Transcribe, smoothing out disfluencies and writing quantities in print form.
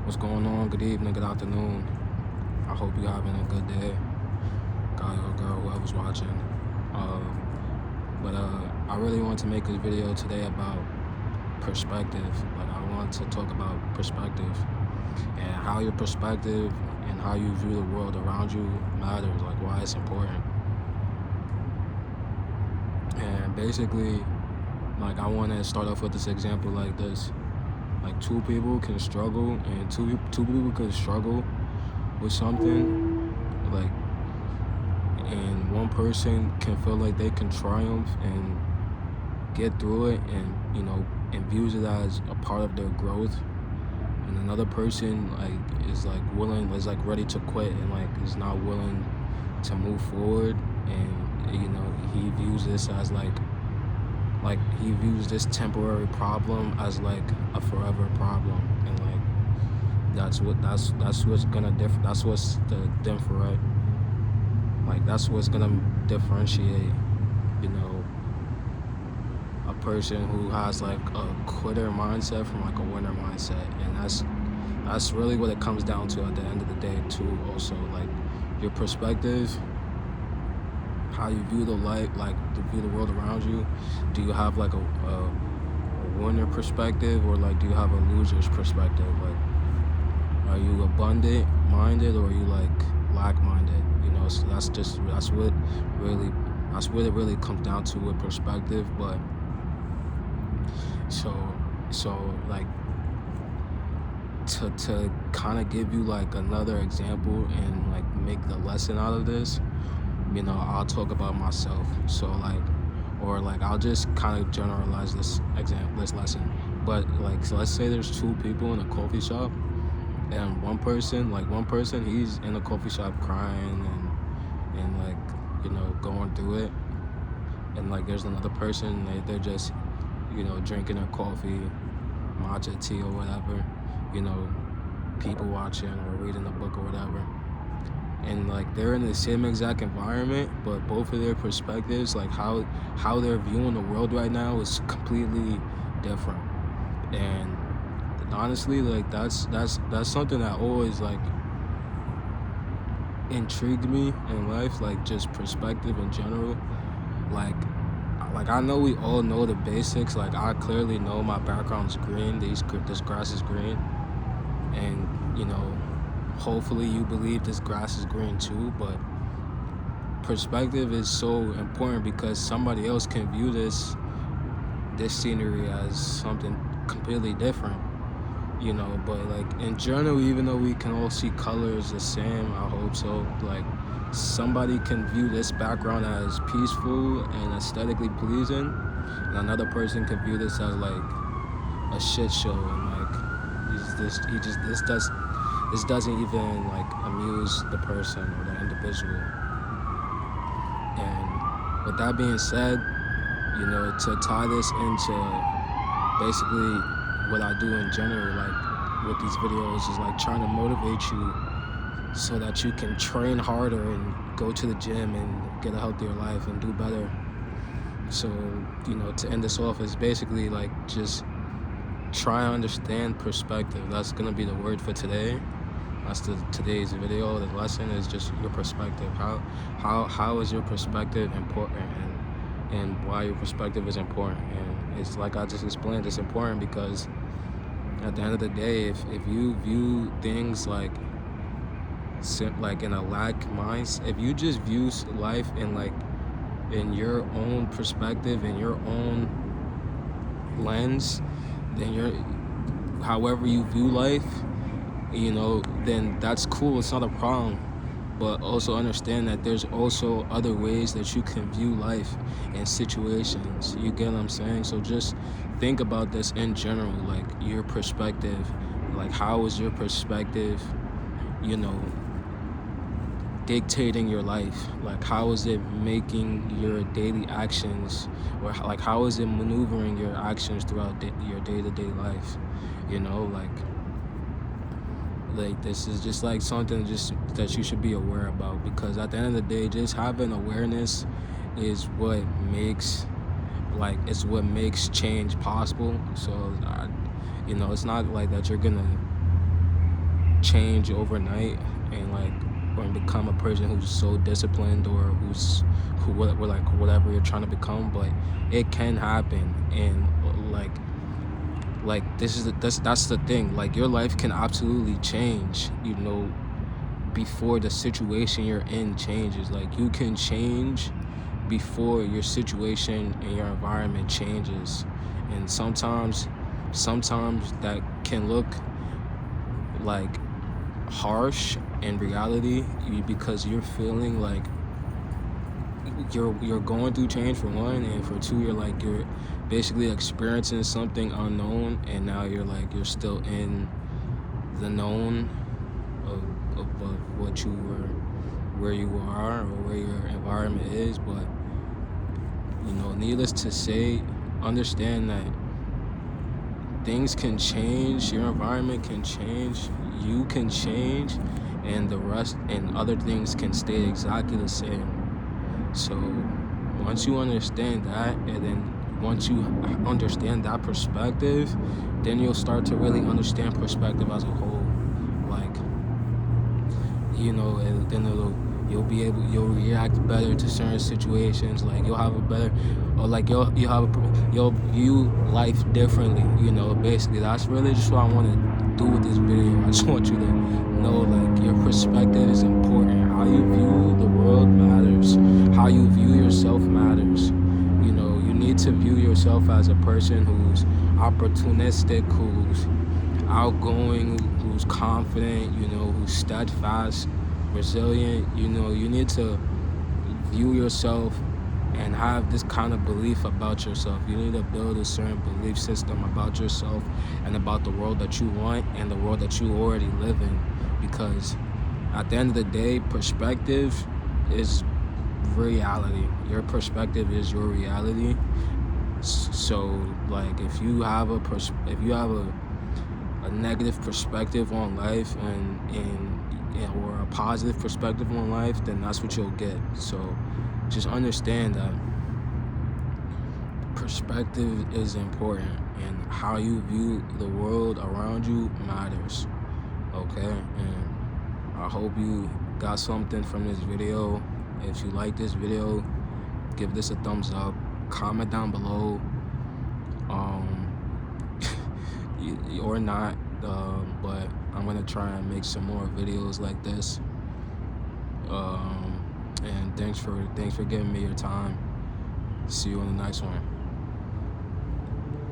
What's going on? Good evening, good afternoon. I hope you're having a good day, guy or girl, whoever's watching. But I really want to make this video today about perspective. Like, I want to talk about perspective and how your perspective and how you view the world around you matters, like why it's important. And basically, like, I want to start off with this example like this. Like, two people can struggle, and two people can struggle with something, like, and one person can feel like they can triumph and get through it, and and views it as a part of their growth, and another person is ready to quit and is not willing to move forward, and he views this as he views this temporary problem as like a forever problem, and that's what's gonna that's what's the different, that's what's gonna differentiate a person who has like a quitter mindset from like a winner mindset. And that's really what it comes down to at the end of the day too. Also, like, your perspective, how you view the life, to view the world around you. Do you have like a winner perspective, or do you have a loser's perspective? Like, are you abundant minded, or are you lack minded? So that's what it really comes down to with perspective. But so like, to kind of give you like another example and like make the lesson out of this, I'll talk about myself. So I'll just kind of generalize this lesson. But so let's say there's two people in a coffee shop, and one person he's in a coffee shop crying and going through it, and there's another person, they're just drinking their coffee, matcha tea or whatever, people watching or reading a book or whatever, and they're in the same exact environment, but both of their perspectives, how they're viewing the world right now, is completely different. And honestly, that's something that always intrigued me in life, just perspective in general. Like I know we all know the basics. I clearly know my background's green, this grass is green, and hopefully you believe this grass is green too. But perspective is so important, because somebody else can view this scenery as something completely different. But in general, even though we can all see colors the same, I hope so, somebody can view this background as peaceful and aesthetically pleasing, and another person can view this as a shit show, and this doesn't even amuse the person or the individual. And with that being said, to tie this into basically what I do in general, with these videos, is trying to motivate you so that you can train harder and go to the gym and get a healthier life and do better. So, to end this off, is basically just try and understand perspective. That's gonna be the word for today. That's today's video. The lesson is just your perspective. How is your perspective important, and why your perspective is important. And it's like I just explained, it's important because at the end of the day, if you view things in a lack mindset, if you just view life in your own perspective, in your own lens, then however you view life, then that's cool, it's not a problem. But also understand that there's also other ways that you can view life and situations. You get what I'm saying? So just think about this in general, your perspective. How is your perspective, dictating your life? How is it making your daily actions, or how is it maneuvering your actions throughout your day-to-day life? This is just something just that you should be aware about, because at the end of the day, just having awareness is what makes change possible. So it's not that you're gonna change overnight and like or become a person who's so disciplined or like whatever you're trying to become, but it can happen. And like that's the thing, like your life can absolutely change, before the situation you're in changes. Like you can change before your situation and your environment changes. And sometimes that can look like harsh in reality, because you're feeling like you're going through change, for one, and for two, you're basically experiencing something unknown, and now you're still in the known of what you were, where you are, or where your environment is. But needless to say, understand that things can change, your environment can change, you can change, and the rest and other things can stay exactly the same. So once you understand that, and then once you understand that perspective, then you'll start to really understand perspective as a whole. Like, and then you'll react better to certain situations. Like you'll have a better, or like you'll view life differently. Basically that's really just what I want to do with this video. I just want you to know, like, your perspective is important. How you view the world matters. How you view yourself matters. You need to view yourself as a person who's opportunistic, who's outgoing, who's confident, who's steadfast, resilient. You need to view yourself and have this kind of belief about yourself. You need to build a certain belief system about yourself and about the world that you want and the world that you already live in. Because at the end of the day, perspective is reality. Your perspective is your reality. So like if you have a negative perspective on life or a positive perspective on life, then that's what you'll get. So just understand that perspective is important, and how you view the world around you matters. Okay? And I hope you got something from this video. If you like this video, give this a thumbs up, comment down below, or not, but I'm gonna try and make some more videos like this. And thanks for giving me your time. See you on the next one.